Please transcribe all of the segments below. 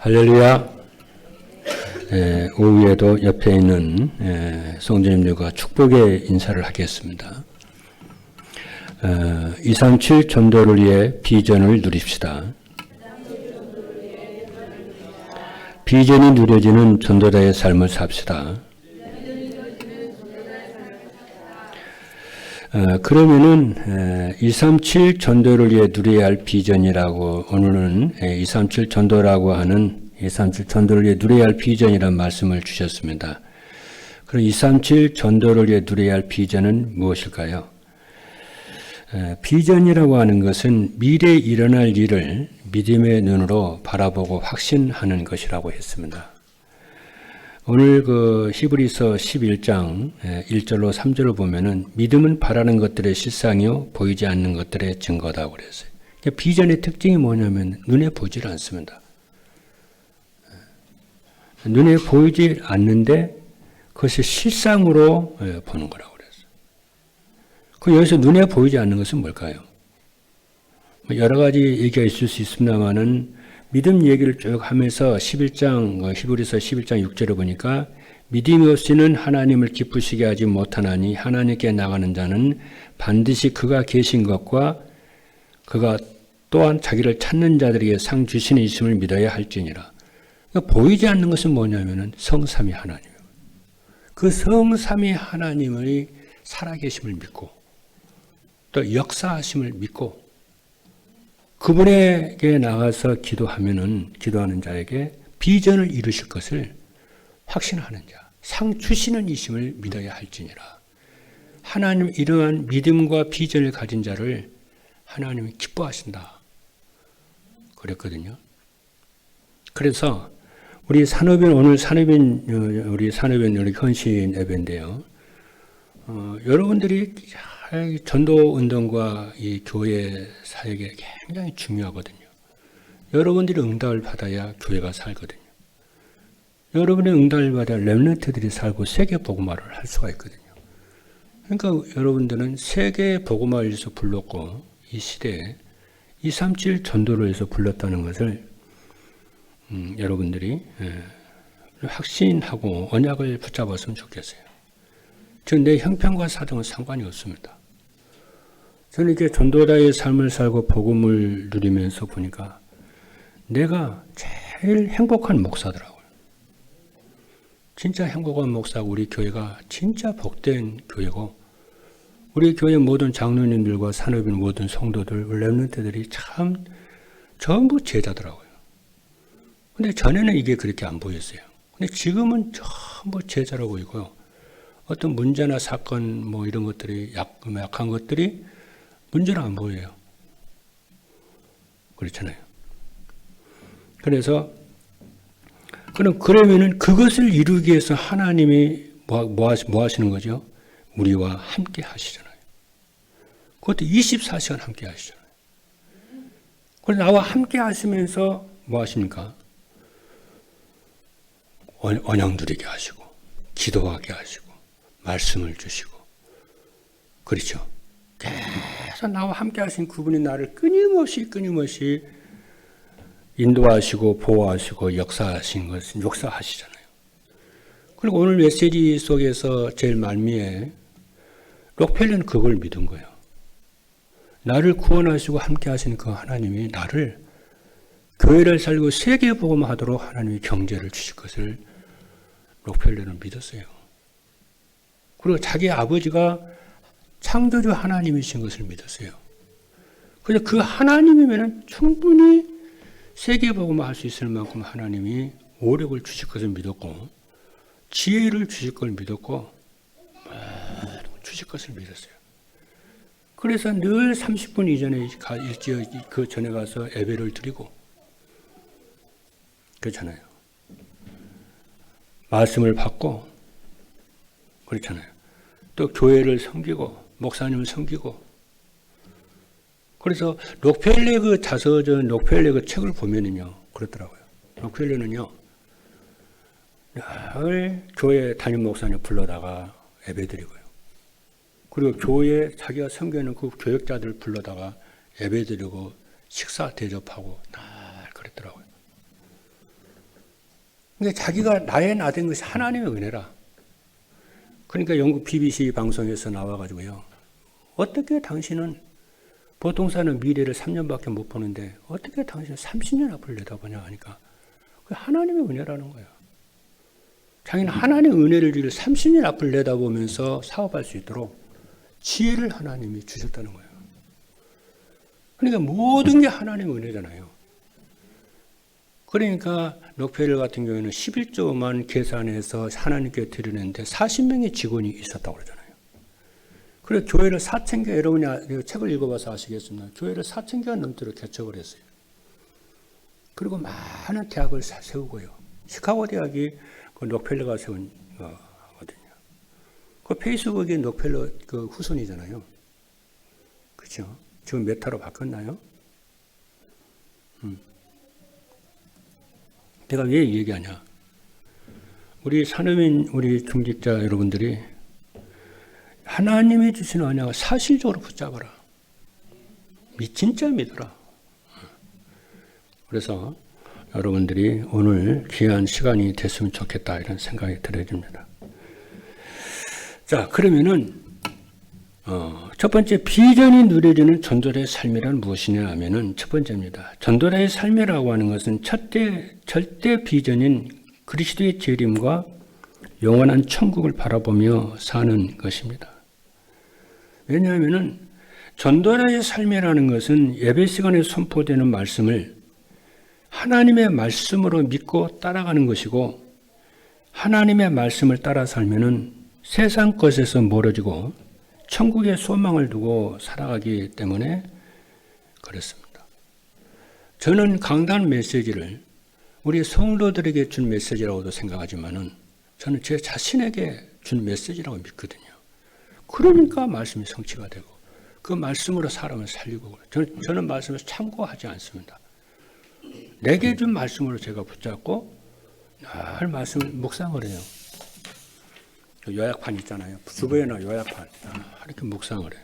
할렐루야. 오후에도 옆에 있는 성도님들과 축복의 인사를 하겠습니다. 237 전도를 위해 비전을 누립시다. 비전이 누려지는 전도자의 삶을 삽시다. 그러면은 237 전도를 위해 누려야 할 비전이라고, 오늘은 237 전도라고 하는 237 전도를 위해 누려야 할 비전이라는 말씀을 주셨습니다. 그럼 237 전도를 위해 누려야 할 비전은 무엇일까요? 비전이라고 하는 것은 미래에 일어날 일을 믿음의 눈으로 바라보고 확신하는 것이라고 했습니다. 오늘 히브리서 11장 1절로 3절을 보면은 믿음은 바라는 것들의 실상이요 보이지 않는 것들의 증거다고 그랬어요. 그러니까 비전의 특징이 뭐냐면 눈에 보질 않습니다. 눈에 보이지 않는데 그것을 실상으로 보는 거라고 그랬어요. 여기서 눈에 보이지 않는 것은 뭘까요? 여러 가지 얘기가 있을 수 있습니다만은 믿음 얘기를 쭉 하면서 히브리서 11장 6절을 보니까 믿음이 없이는 하나님을 기쁘시게 하지 못하나니 하나님께 나가는 자는 반드시 그가 계신 것과 그가 또한 자기를 찾는 자들에게 상 주시는 이심을 믿어야 할지니라. 그러니까 보이지 않는 것은 뭐냐면은 성삼위 하나님. 그 성삼위 하나님의 살아계심을 믿고 또 역사하심을 믿고 그분에게 나가서 기도하는 자에게 비전을 이루실 것을 확신하는 자, 상 주시는 이심을 믿어야 할지니라. 하나님 이러한 믿음과 비전을 가진 자를 하나님이 기뻐하신다. 그랬거든요. 그래서 우리 산업인 우리 헌신 예배인데요. 여러분들이 전도 운동과 이 교회 사역에 굉장히 중요하거든요. 여러분들이 응답을 받아야 교회가 살거든요. 여러분의 응답을 받아야 렘넌트들이 살고 세계 복음화를 할 수가 있거든요. 그러니까 여러분들은 세계 복음화를 위해서 불렀고 이 시대에 237 전도를 위해서 불렀다는 것을 여러분들이 확신하고 언약을 붙잡았으면 좋겠어요. 즉 내 형편과 사정은 상관이 없습니다. 저는 이렇게 전도자의 삶을 살고 복음을 누리면서 보니까 내가 제일 행복한 목사더라고요. 진짜 행복한 목사고 우리 교회가 진짜 복된 교회고 우리 교회 모든 장로님들과 산업인 모든 성도들, 렘넌트들이 참 전부 제자더라고요. 근데 전에는 이게 그렇게 안 보였어요. 근데 지금은 전부 제자로 보이고요. 어떤 문제나 사건 이런 것들이 약한 것들이 문제는 안 보여요. 그렇잖아요. 그래서 그러면은 그것을 이루기 위해서 하나님이 뭐 하시는 거죠? 우리와 함께 하시잖아요. 그것도 24시간 함께 하시잖아요. 그래서 나와 함께 하시면서 뭐 하십니까? 언약 누리게 하시고 기도하게 하시고 말씀을 주시고 그렇죠. 계속 나와 함께 하신 그분이 나를 끊임없이 인도하시고 보호하시고 역사하신 것은 역사하시잖아요. 그리고 오늘 메시지 속에서 제일 말미에 록펠러는 그걸 믿은 거예요. 나를 구원하시고 함께 하신 그 하나님이 나를 교회를 살고 세계 복음하도록 하나님이 경제를 주실 것을 록펠러는 믿었어요. 그리고 자기 아버지가 창조주 하나님이신 것을 믿었어요. 그래서 그 하나님이면 충분히 세계복음화 할 수 있을 만큼 하나님이 오력을 주실 것을 믿었고 지혜를 주실 걸 믿었고 주실 것을 믿었어요. 그래서 늘 30분 이전에 그 전에 가서 예배를 드리고 그렇잖아요. 말씀을 받고 그렇잖아요. 또 교회를 섬기고 목사님을 섬기고 그래서 록펠러 록펠러 책을 보면은요 그렇더라고요. 록펠러는요 늘 교회 담임 목사님 불러다가 예배드리고요. 그리고 교회 자기가 섬기는 그 교역자들 불러다가 예배드리고 식사 대접하고 날 그랬더라고요. 그러니까 자기가 나의 나 된 것이 하나님의 은혜라. 그러니까 영국 BBC 방송에서 나와가지고요. 어떻게 당신은 보통 사는 미래를 3년밖에 못 보는데 어떻게 당신은 30년 앞을 내다보냐 하니까 그게 하나님의 은혜라는 거예요. 자기는 하나님의 은혜를 주기를 30년 앞을 내다보면서 사업할 수 있도록 지혜를 하나님이 주셨다는 거예요. 그러니까 모든 게 하나님의 은혜잖아요. 그러니까 록펠러 같은 경우에는 11조만 계산해서 하나님께 드리는데 40명의 직원이 있었다고 그러잖아요. 그래서 교회를 4,000개, 여러분이 책을 읽어봐서 아시겠습니다. 교회를 4,000개가 넘도록 개척을 했어요. 그리고 많은 대학을 세우고요. 시카고 대학이 그 록펠러가 세운 거거든요. 그 페이스북이 록펠러 그 후손이잖아요. 그렇죠? 지금 메타로 바꿨나요? 내가 왜 얘기하냐? 우리 산업인, 우리 중직자 여러분들이 하나님이 주시는 언약을 사실적으로 붙잡아라. 진짜 믿어라. 그래서 여러분들이 오늘 귀한 시간이 됐으면 좋겠다 이런 생각이 들어집니다. 자, 그러면은 첫 번째 비전이 누려지는 전도자의 삶이란 무엇이냐 하면은 첫 번째입니다. 전도자의 삶이라고 하는 것은 절대 비전인 그리스도의 재림과 영원한 천국을 바라보며 사는 것입니다. 왜냐하면은 전도자의 삶이라는 것은 예배 시간에 선포되는 말씀을 하나님의 말씀으로 믿고 따라가는 것이고 하나님의 말씀을 따라 살면은 세상 것에서 멀어지고 천국의 소망을 두고 살아가기 때문에 그렇습니다. 저는 강단 메시지를 우리 성도들에게 준 메시지라고도 생각하지만은 저는 제 자신에게 준 메시지라고 믿거든요. 그러니까 말씀이 성취가 되고 그 말씀으로 사람을 살리고 저는 말씀을 참고하지 않습니다. 내게 준 말씀으로 제가 붙잡고 늘 말씀을 묵상을 해요. 요약판 있잖아요. 주보에나 요약판 이렇게 묵상을 해요.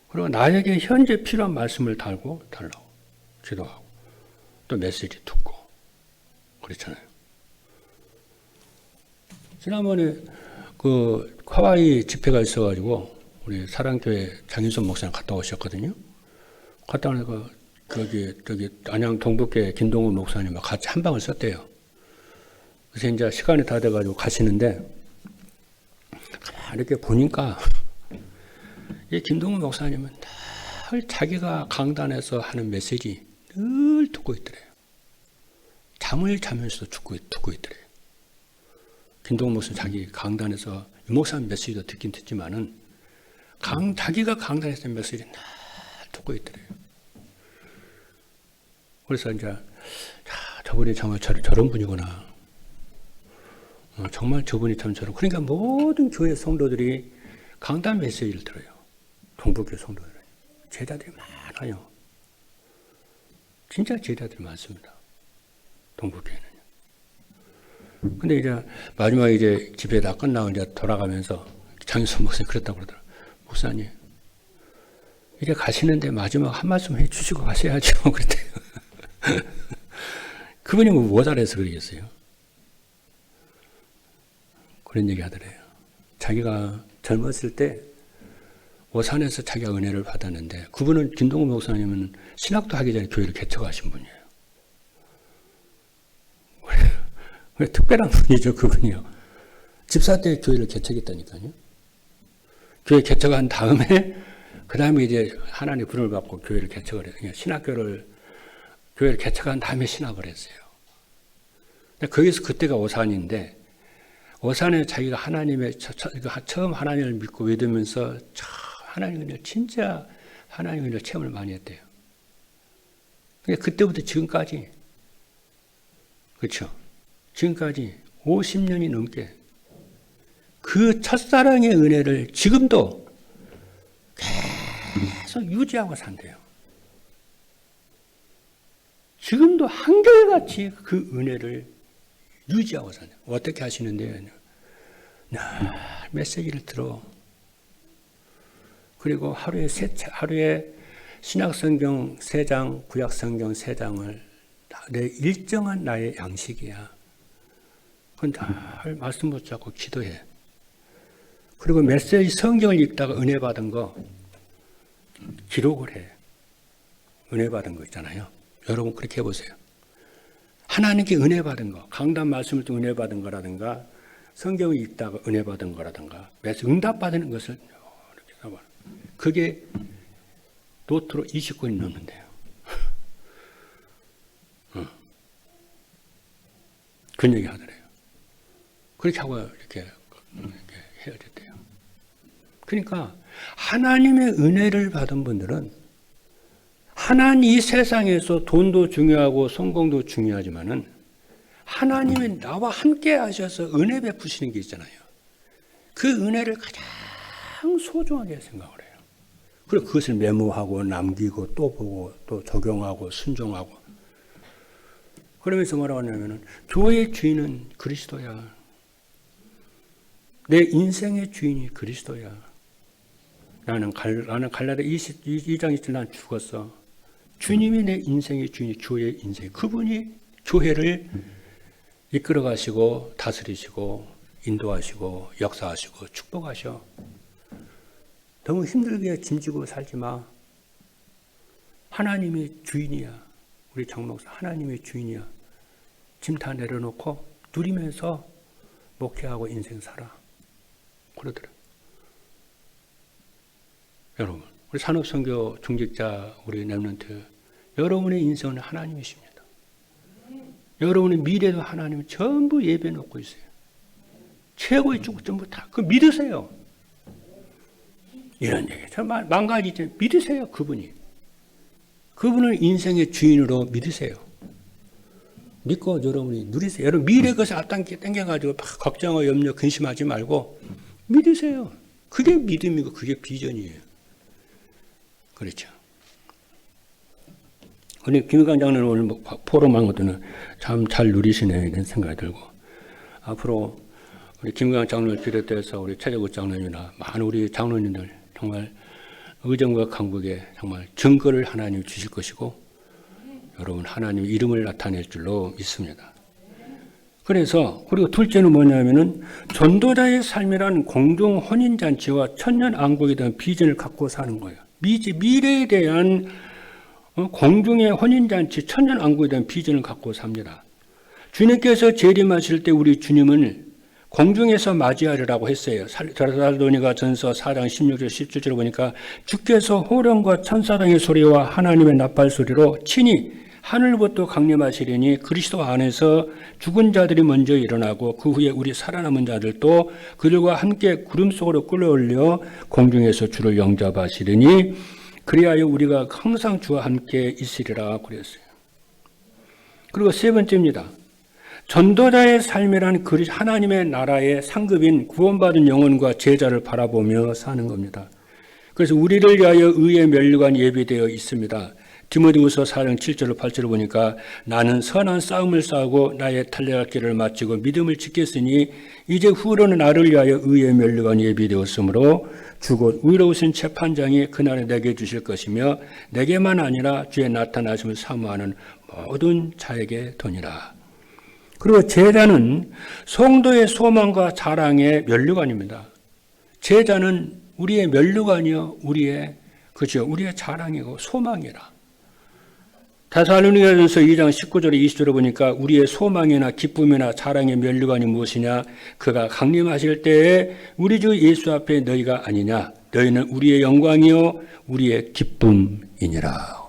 그리고 나에게 현재 필요한 말씀을 달라고 기도하고 또 메시지 듣고 그렇잖아요. 지난번에 그 하와이 집회가 있어가지고 우리 사랑교회 장인선 목사님 갔다 오셨거든요. 갔다 오니까 거기 안양 동북교회 김동훈 목사님과 같이 한 방을 썼대요. 그래서 이제 시간이 다 돼가지고 가시는데 이렇게 보니까 이 김동훈 목사님은 늘 자기가 강단에서 하는 메시지 늘 듣고 있더래요. 잠을 자면서도 듣고 있더래요. 김동훈 목사님 자기 강단에서 이 목사님 메시지도 듣긴 듣지만은 자기가 강단에서 메시지 늘 듣고 있더래요. 그래서 이제 저분이 정말 저런 분이구나. 정말 저분이 참 저런. 그러니까 모든 교회 성도들이 강단 메시지를 들어요. 동북교회 성도들은. 제자들이 많아요. 진짜 제자들이 많습니다. 동북교회는요. 근데 이제 마지막에 이제 집회 다 끝나고 이제 돌아가면서 장인선 목사님 그랬다고 그러더라고요. 목사님, 이제 가시는데 마지막 한 말씀 해 주시고 가셔야죠. 그랬대요. 그분이 뭐 잘해서 그러겠어요. 그런 얘기 하더래요. 자기가 젊었을 때 오산에서 자기가 은혜를 받았는데 그분은 김동훈 목사님은 신학도 하기 전에 교회를 개척하신 분이에요. 특별한 분이죠, 그분이요. 집사 때 교회를 개척했다니까요. 교회 개척한 다음에 그 다음에 이제 하나님의 부름을 받고 교회를 개척을 해요. 교회를 개척한 다음에 신학을 했어요. 거기서 그때가 오산인데 오산에 자기가 처음 하나님을 믿고 믿으면서 하나님을 진짜 하나님을 체험을 많이 했대요. 그때부터 지금까지 그렇죠. 지금까지 50년이 넘게 그 첫사랑의 은혜를 지금도 계속 유지하고 산대요. 지금도 한결같이 그 은혜를 유지하고 사요. 어떻게 하시는데요? 메시지를 들어. 그리고 하루에 신약성경 3장, 구약성경 3장을 내 일정한 나의 양식이야. 그건 잘 말씀 붙잡고 기도해. 그리고 메시지 성경을 읽다가 은혜 받은 거 기록을 해. 은혜 받은 거 있잖아요. 여러분 그렇게 해보세요. 하나님께 은혜 받은 거, 강단 말씀을 또 은혜 받은 거라든가 성경을 읽다가 은혜 받은 거라든가 응답 받는 것을 이렇게 써봐. 그게 노트로 20권이 넘는데요. 그런 얘기 하더래요. 그렇게 하고 이렇게 헤어졌대요. 그러니까 하나님의 은혜를 받은 분들은 하나님 이 세상에서 돈도 중요하고 성공도 중요하지만은 하나님이 나와 함께 하셔서 은혜 베푸시는 게 있잖아요. 그 은혜를 가장 소중하게 생각을 해요. 그리고 그것을 메모하고 남기고 또 보고 또 적용하고 순종하고 그러면서 뭐라고 하냐면은 교회의 주인은 그리스도야. 내 인생의 주인이 그리스도야. 나는 갈라디아 2장 2절 난 죽었어. 주님이 내 인생의 주인이 교회의 인생. 그분이 교회를 이끌어 가시고 다스리시고 인도하시고 역사하시고 축복하셔. 너무 힘들게 짐지고 살지 마. 하나님이 주인이야. 우리 장목사 하나님의 주인이야. 짐 다 내려놓고 누리면서 목회하고 인생 살아. 그러더라. 여러분, 우리 산업선교 중직자 우리 랩런트 여러분의 인생은 하나님이십니다. 여러분의 미래도 하나님이 전부 예배 놓고 있어요. 최고의 축복 전부 다 그 믿으세요. 이런 얘기 참 망가지지 믿으세요. 그분을 인생의 주인으로 믿으세요. 믿고 여러분이 누리세요. 여러분 미래 것을 앞당겨 당겨가지고 걱정하고 염려 근심하지 말고 믿으세요. 그게 믿음이고 그게 비전이에요. 그렇죠. 우리 김일광 장로는 오늘 포럼한 것들은 참 잘 누리시네 이런 생각이 들고 앞으로 우리 김일광 장로를 비롯해서 우리 최재국 장로님이나 많은 우리 장로님들 정말 의정과 강북에 정말 증거를 하나님 주실 것이고 여러분 하나님 이름을 나타낼 줄로 믿습니다. 그래서 그리고 둘째는 뭐냐면은 전도자의 삶이란 공중 혼인잔치와 천년왕국에 대한 비전을 갖고 사는 거예요. 미래에 대한 공중의 혼인잔치 천년왕국에 대한 비전을 갖고 삽니다. 주님께서 재림하실 때 우리 주님을 공중에서 맞이하리라고 했어요. 데살로니가 전서 4장 16절 17절을 보니까 주께서 호령과 천사장의 소리와 하나님의 나팔 소리로 친히 하늘부터 강림하시리니 그리스도 안에서 죽은 자들이 먼저 일어나고 그 후에 우리 살아남은 자들도 그들과 함께 구름 속으로 끌어올려 공중에서 주를 영접하시리니 그리하여 우리가 항상 주와 함께 있으리라 그랬어요. 그리고 세 번째입니다. 전도자의 삶이란 하나님의 나라의 상급인 구원받은 영혼과 제자를 바라보며 사는 겁니다. 그래서 우리를 위하여 의의 면류관 예비되어 있습니다. 디모데후서 4장 7절 8절을 보니까 나는 선한 싸움을 싸우고 나의 달려갈 길을 마치고 믿음을 지켰으니 이제 후로는 나를 위하여 의의 면류관이 예비되었으므로 주곧 의로우신 재판장이 그날에 내게 주실 것이며 내게만 아니라 주의 나타나심을 사모하는 모든 자에게 도니라. 그리고 제자는 성도의 소망과 자랑의 면류관입니다. 제자는 우리의 면류관이요, 우리의 자랑이고 소망이라. 데살로니가전서 2장 19절에 20절에 보니까 우리의 소망이나 기쁨이나 자랑의 면류관이 무엇이냐? 그가 강림하실 때에 우리 주 예수 앞에 너희가 아니냐? 너희는 우리의 영광이요, 우리의 기쁨이니라.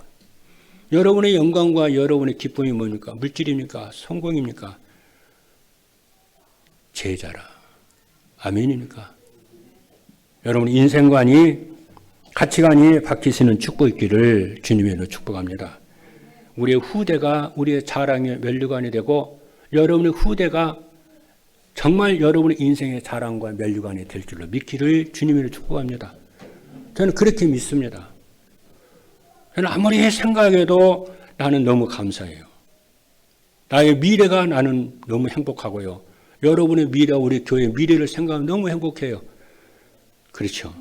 여러분의 영광과 여러분의 기쁨이 뭡니까? 물질입니까? 성공입니까? 제자라. 아멘입니까? 여러분 인생관이 가치관이 바뀌시는 축복 있기를 주님으로 축복합니다. 우리의 후대가 우리의 자랑의 면류관이 되고 여러분의 후대가 정말 여러분의 인생의 자랑과 면류관이 될 줄로 믿기를 주님으로 축복합니다. 저는 그렇게 믿습니다. 저는 아무리 생각해도 나는 너무 감사해요. 나의 미래가 나는 너무 행복하고요. 여러분의 미래와 우리 교회의 미래를 생각하면 너무 행복해요. 그렇죠.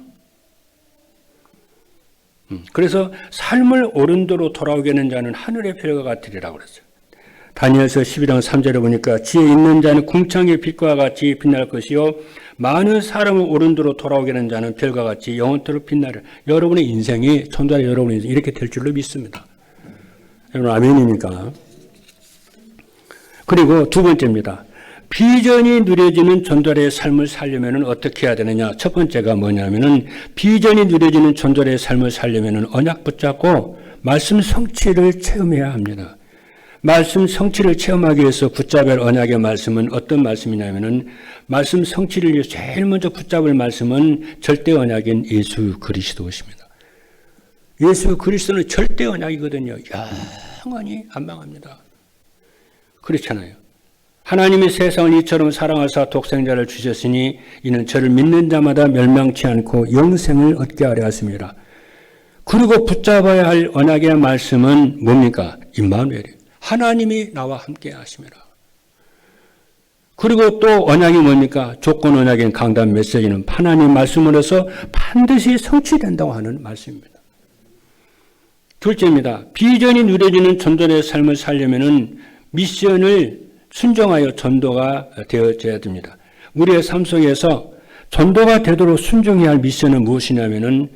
그래서 삶을 오른도로 돌아오게 하는 자는 하늘의 별과 같으리라고 그랬어요. 다니엘서 12장 3절에 보니까 지혜 있는 자는 궁창의 빛과 같이 빛날 것이요 많은 사람을 오른도로 돌아오게 하는 자는 별과 같이 영원토록 빛나리라. 여러분의 인생이 천도자 여러분의 인생이 이렇게 될 줄로 믿습니다. 여러분 아멘입니까? 그리고 두 번째입니다. 비전이 누려지는 전도자의 삶을 살려면 어떻게 해야 되느냐? 첫 번째가 뭐냐면은 비전이 누려지는 전도자의 삶을 살려면 언약 붙잡고 말씀 성취를 체험해야 합니다. 말씀 성취를 체험하기 위해서 붙잡을 언약의 말씀은 어떤 말씀이냐면은 말씀 성취를 위해서 제일 먼저 붙잡을 말씀은 절대 언약인 예수 그리스도십니다. 예수 그리스도는 절대 언약이거든요. 영원히 안 망합니다. 그렇잖아요. 하나님이 세상을 이처럼 사랑하사 독생자를 주셨으니 이는 저를 믿는 자마다 멸망치 않고 영생을 얻게 하려 하십니다. 그리고 붙잡아야 할 언약의 말씀은 뭡니까? 임마누엘이에요. 하나님이 나와 함께 하십니다. 그리고 또 언약이 뭡니까? 조건 언약인 강단 메시지는 하나님 말씀으로서 반드시 성취된다고 하는 말씀입니다. 둘째입니다. 비전이 누려지는 전도자의 삶을 살려면은 미션을 순종하여 전도가 되어져야 됩니다. 우리의 삶 속에서 전도가 되도록 순종해야 할 미션은 무엇이냐면은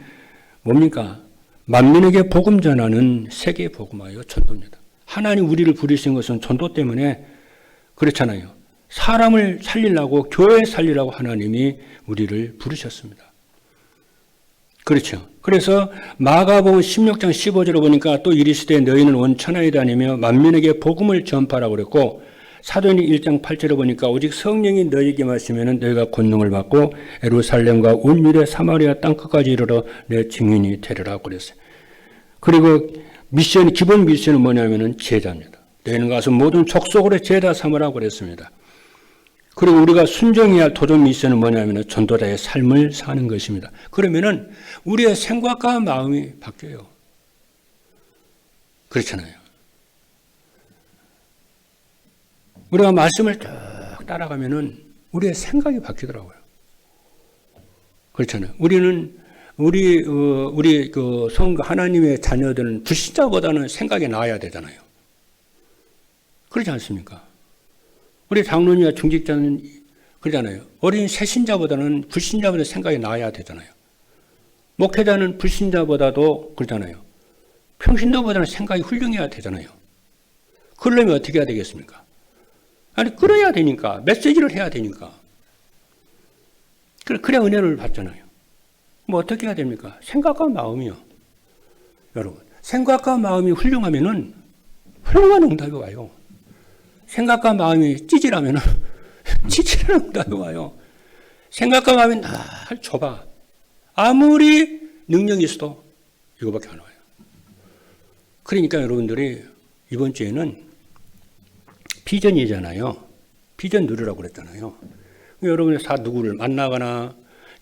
뭡니까? 만민에게 복음 전하는 세계 복음화요 전도입니다. 하나님 우리를 부르신 것은 전도 때문에 그렇잖아요. 사람을 살리려고 교회 살리려고 하나님이 우리를 부르셨습니다. 그렇죠. 그래서 마가복음 16장 15절을 보니까 또 이르시되 너희는 온 천하에 다니며 만민에게 복음을 전파라고 그랬고 사도행전 1장 8절에 보니까 오직 성령이 너희에게 마시면 너희가 권능을 받고 예루살렘과 온 유대 사마리아 땅끝까지 이르러 내 증인이 되리라고 그랬어요. 그리고 미션, 기본 미션은 뭐냐면은 제자입니다. 너희는 가서 모든 족속으로 제자 삼으라고 그랬습니다. 그리고 우리가 순종해야 할 도전 미션은 뭐냐면은 전도자의 삶을 사는 것입니다. 그러면은 우리의 생각과 마음이 바뀌어요. 그렇잖아요. 우리가 말씀을 쭉 따라가면은 우리의 생각이 바뀌더라고요. 그렇잖아요. 우리 하나님의 자녀들은 불신자보다는 생각이 나아야 되잖아요. 그렇지 않습니까? 우리 장로님과 중직자는 그러잖아요. 어린 새신자보다는 불신자보다 생각이 나아야 되잖아요. 목회자는 불신자보다도 그러잖아요. 평신도보다는 생각이 훌륭해야 되잖아요. 그러려면 어떻게 해야 되겠습니까? 아니, 끌어야 되니까. 메시지를 해야 되니까. 그래야 은혜를 받잖아요. 뭐 어떻게 해야 됩니까? 생각과 마음이요. 여러분, 생각과 마음이 훌륭하면은 훌륭한 응답이 와요. 생각과 마음이 찌질하면은 찌질한 응답이 와요. 생각과 마음이 날 좁아. 아무리 능력이 있어도 이거밖에 안 와요. 그러니까 여러분들이 이번 주에는 비전이잖아요. 비전 누리라고 그랬잖아요. 여러분이 다 누구를 만나거나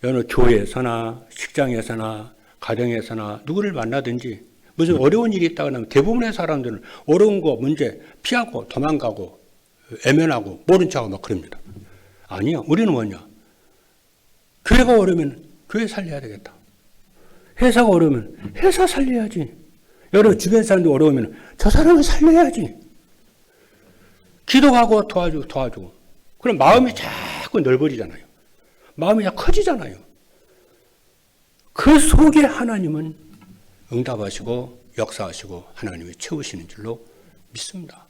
어느 교회에서나 직장에서나 가정에서나 누구를 만나든지 무슨 어려운 일이 있다고 하면 대부분의 사람들은 어려운 거 문제 피하고 도망가고 애면하고 모른 척하고 막 그럽니다. 아니요. 우리는 뭐냐? 교회가 어려우면 교회 살려야 되겠다. 회사가 어려우면 회사 살려야지. 여러분 주변 사람들 어려우면 저 사람을 살려야지. 기도하고 도와주고. 그럼 마음이 자꾸 넓어지잖아요. 마음이 자꾸 커지잖아요. 그 속에 하나님은 응답하시고 역사하시고 하나님이 채우시는 줄로 믿습니다.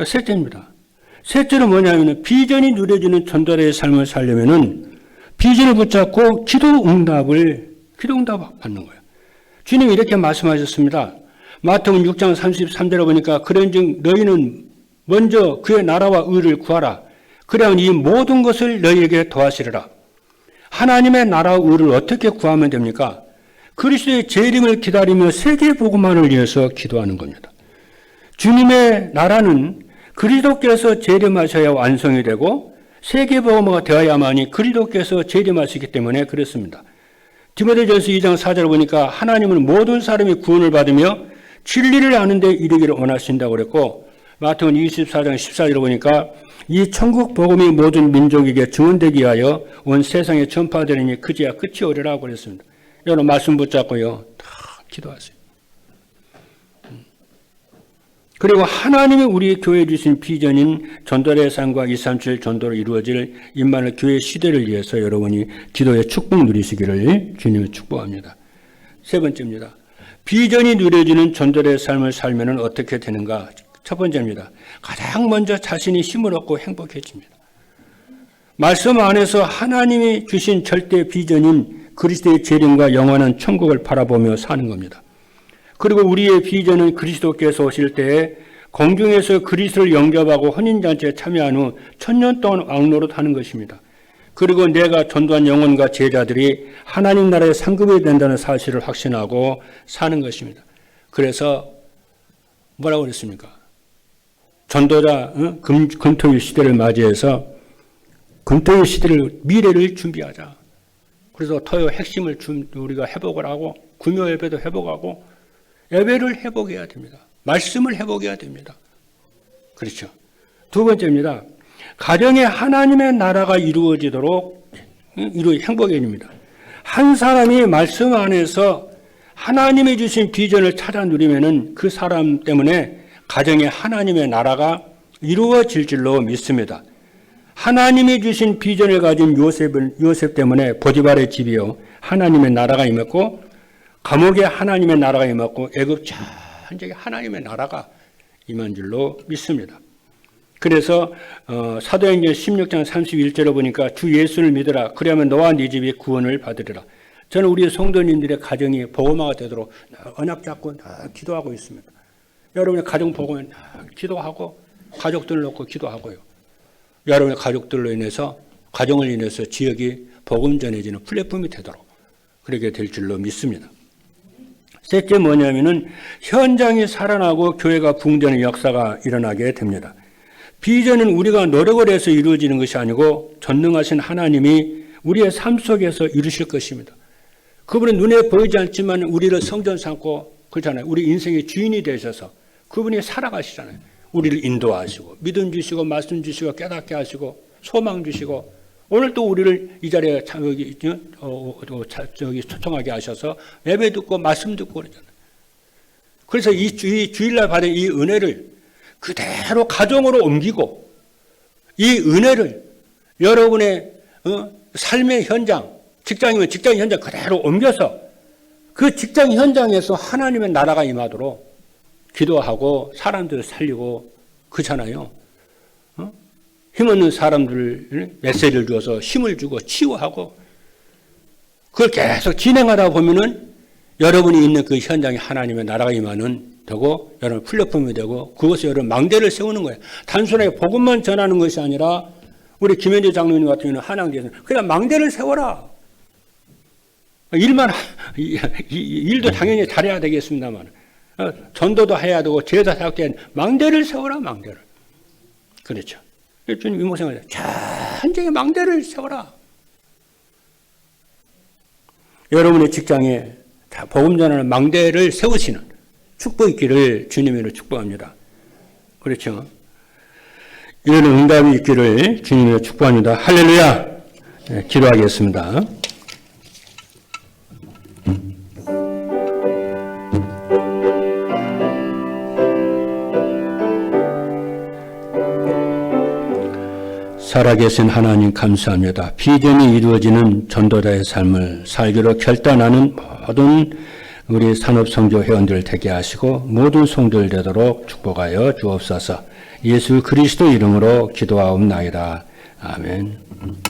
셋째입니다. 셋째는 뭐냐면 비전이 누려지는 전도자의 삶을 살려면은 비전을 붙잡고 기도 응답 받는 거예요. 주님이 이렇게 말씀하셨습니다. 마태복음 6장 33절에 보니까 그런즉 너희는 먼저 그의 나라와 의를 구하라. 그러면 이 모든 것을 너희에게 더하시리라. 하나님의 나라와 의를 어떻게 구하면 됩니까? 그리스도의 재림을 기다리며 세계 복음만을 위해서 기도하는 겁니다. 주님의 나라는 그리스도께서 재림하셔야 완성이 되고 세계 복음화가 되어야만이 그리스도께서 재림하시기 때문에 그렇습니다. 디모데전서 2장 4절을 보니까 하나님은 모든 사람이 구원을 받으며 진리를 아는 데 이르기를 원하신다고 그랬고 마태복음 24장 14절을 보니까 이 천국 복음이 모든 민족에게 증언되기 위하여 온 세상에 전파되리니 그제야 끝이 오리라고 그랬습니다. 여러분 말씀 붙잡고요. 다 기도하세요. 그리고 하나님이 우리 교회에 주신 비전인 전도의 삶과 237 전도로 이루어질 임마누엘 교회 시대를 위해서 여러분이 기도의 축복 누리시기를 주님을 축복합니다. 세 번째입니다. 비전이 누려지는 전도의 삶을 살면 어떻게 되는가? 첫 번째입니다. 가장 먼저 자신이 힘을 얻고 행복해집니다. 말씀 안에서 하나님이 주신 절대 비전인 그리스도의 재림과 영원한 천국을 바라보며 사는 겁니다. 그리고 우리의 비전은 그리스도께서 오실 때에 공중에서 그리스도를 영접하고 혼인잔치에 참여한 후 1000년 동안 왕노릇 하는 것입니다. 그리고 내가 전도한 영혼과 제자들이 하나님 나라의 상급이 된다는 사실을 확신하고 사는 것입니다. 그래서 뭐라고 그랬습니까? 전도자 금토일 시대를 맞이해서 금토일 시대를 미래를 준비하자. 그래서 토요 핵심을 우리가 회복을 하고 금요 예배도 회복하고 예배를 회복해야 됩니다. 말씀을 회복해야 됩니다. 그렇죠. 두 번째입니다. 가정에 하나님의 나라가 이루어지도록 행복해집니다. 한 사람이 말씀 안에서 하나님이 주신 비전을 찾아 누리면은 그 사람 때문에 가정에 하나님의 나라가 이루어질 줄로 믿습니다. 하나님이 주신 비전을 가진 요셉 때문에 보디발의 집이요 하나님의 나라가 임했고 감옥에 하나님의 나라가 임했고 애굽 전적에 하나님의 나라가 임한 줄로 믿습니다. 그래서 사도행전 16장 31절에 보니까 주 예수를 믿으라. 그러면 너와 네 집이 구원을 받으리라. 저는 우리 성도님들의 가정이 복음화가 되도록 언약 잡고 기도하고 있습니다. 여러분의 가정 복음에 기도하고 가족들을 놓고 기도하고요. 여러분의 가족들로 인해서 가정을 인해서 지역이 복음 전해지는 플랫폼이 되도록 그렇게 될 줄로 믿습니다. 셋째 뭐냐면은 현장이 살아나고 교회가 붕대는 역사가 일어나게 됩니다. 비전은 우리가 노력을 해서 이루어지는 것이 아니고 전능하신 하나님이 우리의 삶 속에서 이루실 것입니다. 그분은 눈에 보이지 않지만 우리를 성전 삼고 그렇잖아요. 우리 인생의 주인이 되셔서 그분이 살아가시잖아요. 우리를 인도하시고 믿음 주시고 말씀 주시고 깨닫게 하시고 소망 주시고 오늘 또 우리를 이 자리에 초청하게 하셔서 예배 듣고 말씀 듣고 그러잖아요. 그래서 이 주일날 받은 이 은혜를 그대로 가정으로 옮기고 이 은혜를 여러분의 삶의 현장, 직장이면 직장 현장 그대로 옮겨서 그 직장 현장에서 하나님의 나라가 임하도록 기도하고 사람들을 살리고 그렇잖아요. 힘없는 사람들을 메시지를 주어서 힘을 주고 치유하고 그걸 계속 진행하다 보면은 여러분이 있는 그 현장에 하나님의 나라가 임하는 되고 여러분 플랫폼이 되고 그것에 여러분 망대를 세우는 거예요. 단순하게 복음만 전하는 것이 아니라 우리 김현재 장로님 같은 경우는 한양대에서 그냥 망대를 세워라. 일도 당연히 잘해야 되겠습니다만 전도도 해야 되고 제자 사역도 망대를 세워라 망대를. 그렇죠. 주님 이모생활 현장에 망대를 세워라. 여러분의 직장에 복음 전하는 망대를 세우시는 축복 있기를 주님으로 축복합니다. 그렇죠. 이런 응답이 있기를 주님으로 축복합니다. 할렐루야. 네, 기도하겠습니다. 살아계신 하나님 감사합니다. 비전이 이루어지는 전도자의 삶을 살기로 결단하는 모든 우리 산업성조 회원들 되게 하시고 모든 성도들 되도록 축복하여 주옵소서. 예수 그리스도 이름으로 기도하옵나이다. 아멘.